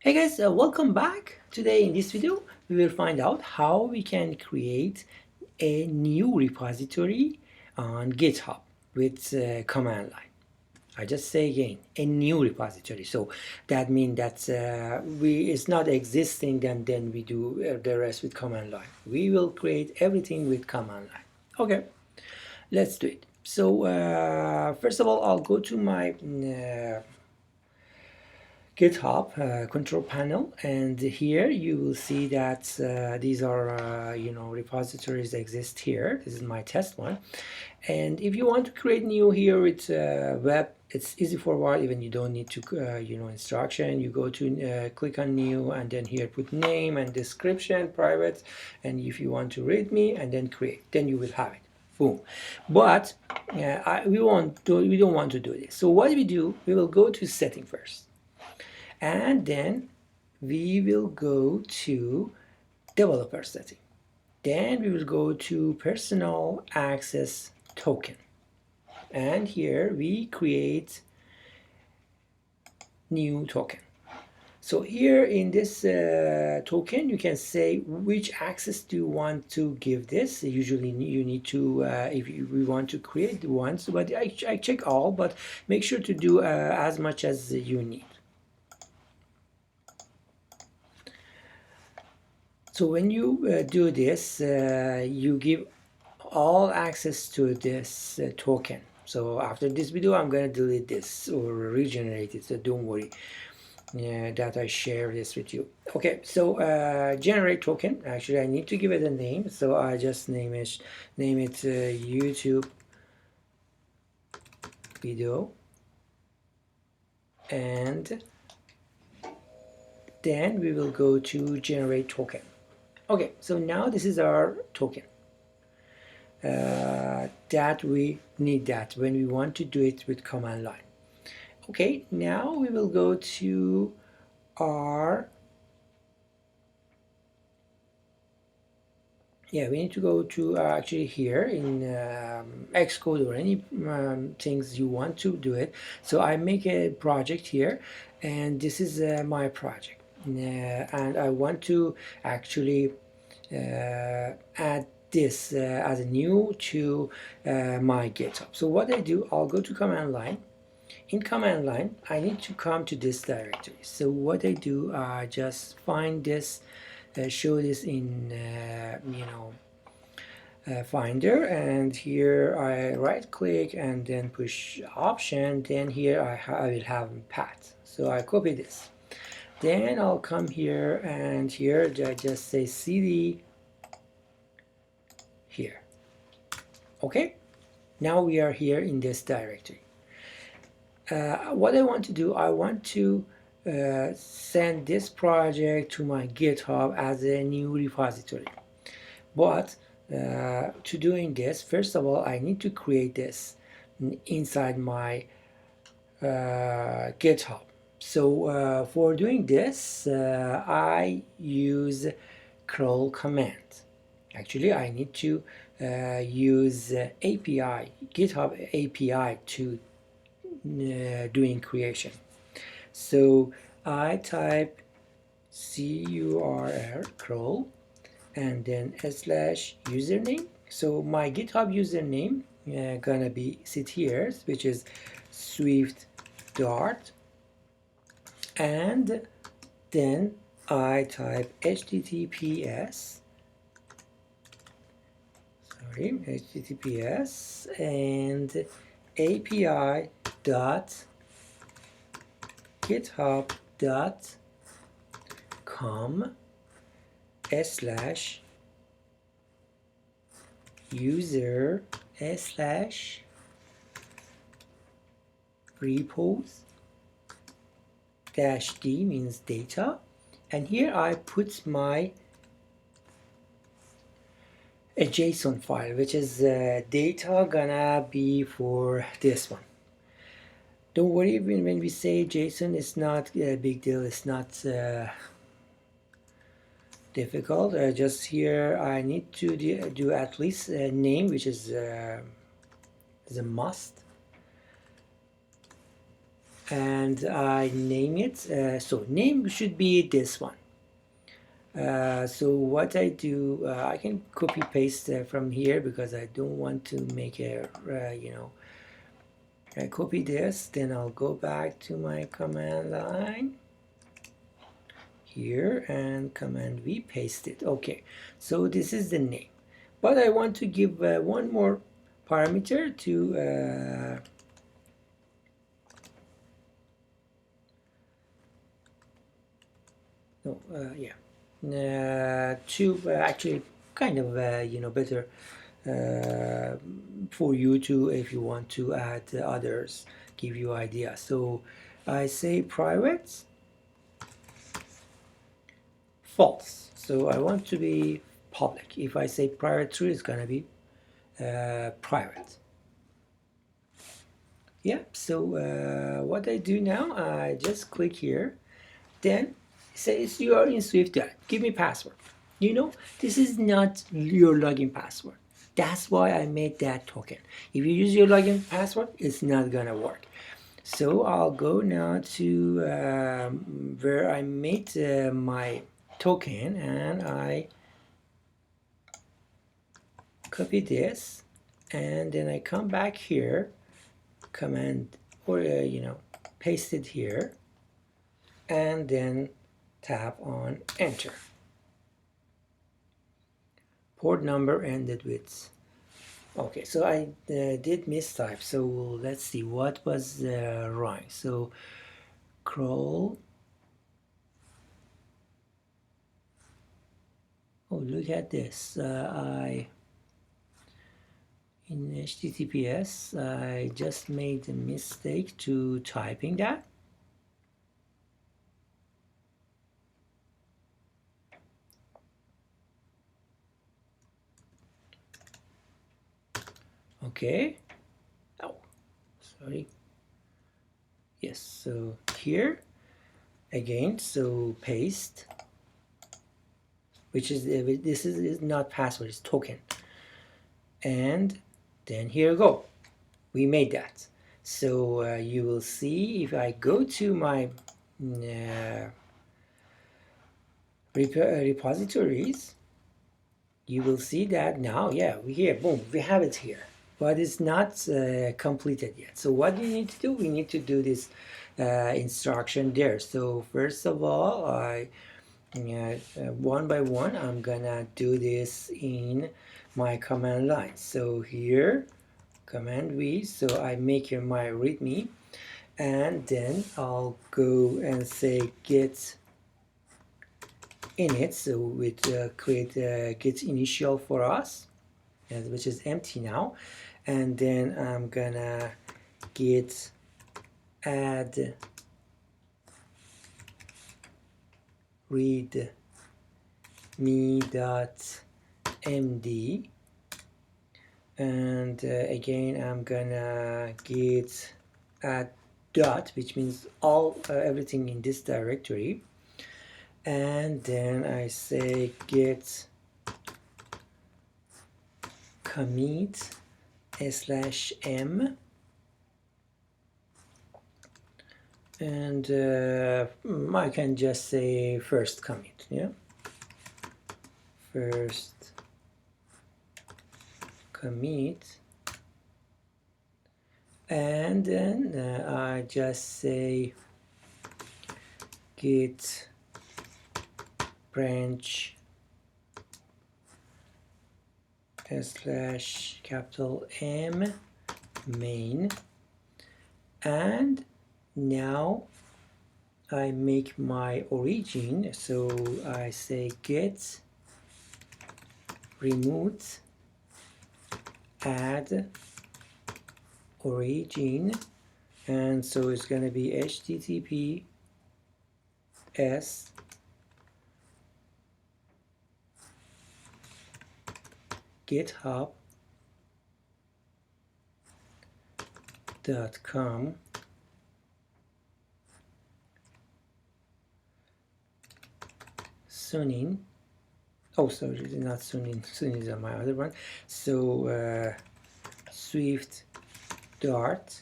Hey guys, welcome back. Today in this video we will find out how we can create a new repository on GitHub with command line. I just say again, a new repository. So that means that it's not existing, and then we do the rest with command line. We will create everything with command line. Okay, let's do it. So first of all, I'll go to my GitHub control panel, and here you will see that these are repositories exist here. This is my test one, and if you want to create new here with web, it's easy forward. Even you don't need to instruction. You go to click on new, and then here put name and description private, and if you want to read me and then create, then you will have it. Boom. But we don't want to do this. So what we do, we will go to setting first, and then we will go to developer setting. Then we will go to personal access token, and here we create new token. So here in this token, you can say which access do you want to give this. Usually you need to, if we want to create once, but I check all, but make sure to do as much as you need. So when you do this, you give all access to this token. So after this video, I'm going to delete this or regenerate it, so don't worry that I share this with you. Okay, so generate token. Actually, I need to give it a name, so I just name it YouTube video, and then we will go to generate token. Okay, so now this is our token that we need that when we want to do it with command line. Okay, now we will go to our, we need to go to actually here in Xcode or any things you want to do it. So I make a project here, and this is my project. And I want to actually add this as a new to my GitHub. So what I do, I'll go to command line. In command line, I need to come to this directory. So what I do, I just find this, show this in Finder, and here I right click and then push option. Then here I will have path. So I copy this. Then I'll come here, and here I just say cd here. Okay, now we are here in this directory. What I want to do, I want to send this project to my GitHub as a new repository. But to doing this, first of all, I need to create this inside my GitHub. So for doing this, I use curl command. Actually, I need to use API, GitHub API to doing creation. So I type curl and then /username. So my GitHub username gonna be sit here, which is Swift Dart, and then I type https and api.github.com/user/repos -d means data, and here I put my a JSON file, which is data gonna be for this one. Don't worry, when we say JSON, it's not a big deal, it's not difficult. Just here I need to do at least a name, which is a must. and I name it. So name should be this one. So what I do, I can copy paste from here because I don't want to make a, I copy this, then I'll go back to my command line here and command V, paste it. Okay, so this is the name, but I want to give one more parameter to to actually kind of better for you to, if you want to add others, give you idea. So I say private false, so I want to be public. If I say private true, it's gonna be private. Yeah, so what I do now, I just click here, then it says you are in SwiftUI, give me password. You know, this is not your login password. That's why I made that token. If you use your login password, it's not gonna work. So I'll go now to where I made my token, and I copy this, and then I come back here, command or paste it here, and then tap on enter. Port number ended with, okay, so I did mistype, so let's see what was wrong. So crawl, oh look at this, in HTTPS I just made a mistake to typing that. Okay, oh sorry, yes, so here again, so paste, which is this is not password, it's token, and then here we go, we made that. So you will see if I go to my repositories, you will see that now, yeah, we here, boom, we have it here, but it's not completed yet. So what we need to do, we need to do this instruction there. So first of all, I one by one, I'm gonna do this in my command line. So here, command V, so I make here my readme, and then I'll go and say get init, so with create get initial for us, which is empty now, and then I'm gonna get add read me.md, and again I'm gonna get add dot, which means all everything in this directory, and then I say get commit /m, and I can just say first commit, yeah, first commit, and then I just say git branch /M main, and now I make my origin, so I say get remote add origin, and so it's going to be HTTPS github.com Sunin, oh sorry, it's not Sunin, Sunin is my other one, so Swift Dart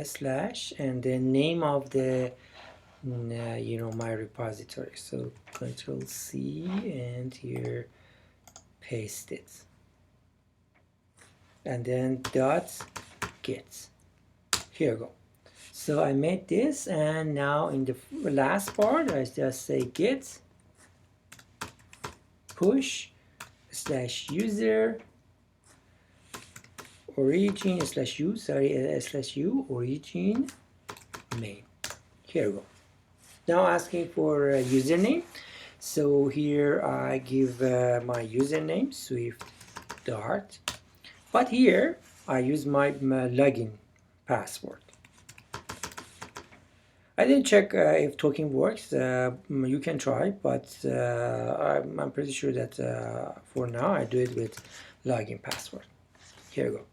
slash and the name of the my repository. So Control C and here paste it, and then dot git. Here we go. So I made this, and now in the last part I just say git push slash user origin slash u slash u origin main. Here we go. Now asking for a username. So here I give my username Swift Dart, but here I use my login password. I didn't check if token works. You can try, but I'm pretty sure that for now I do it with login password. Here we go.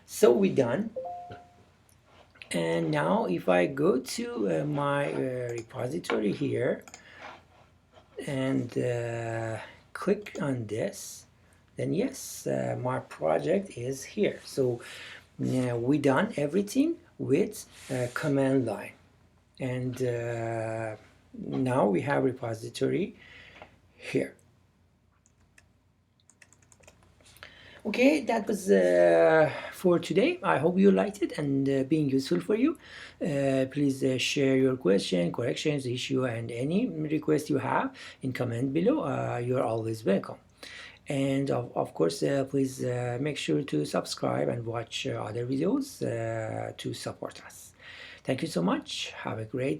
So we're done. And now if I go to my repository here and click on this, then yes, my project is here. So we done everything with command line, and now we have repository here. Okay, that was for today. I hope you liked it and being useful for you. Please share your question, corrections, issue, and any request you have in comment below. You're always welcome. And of course, please make sure to subscribe and watch other videos to support us. Thank you so much. Have a great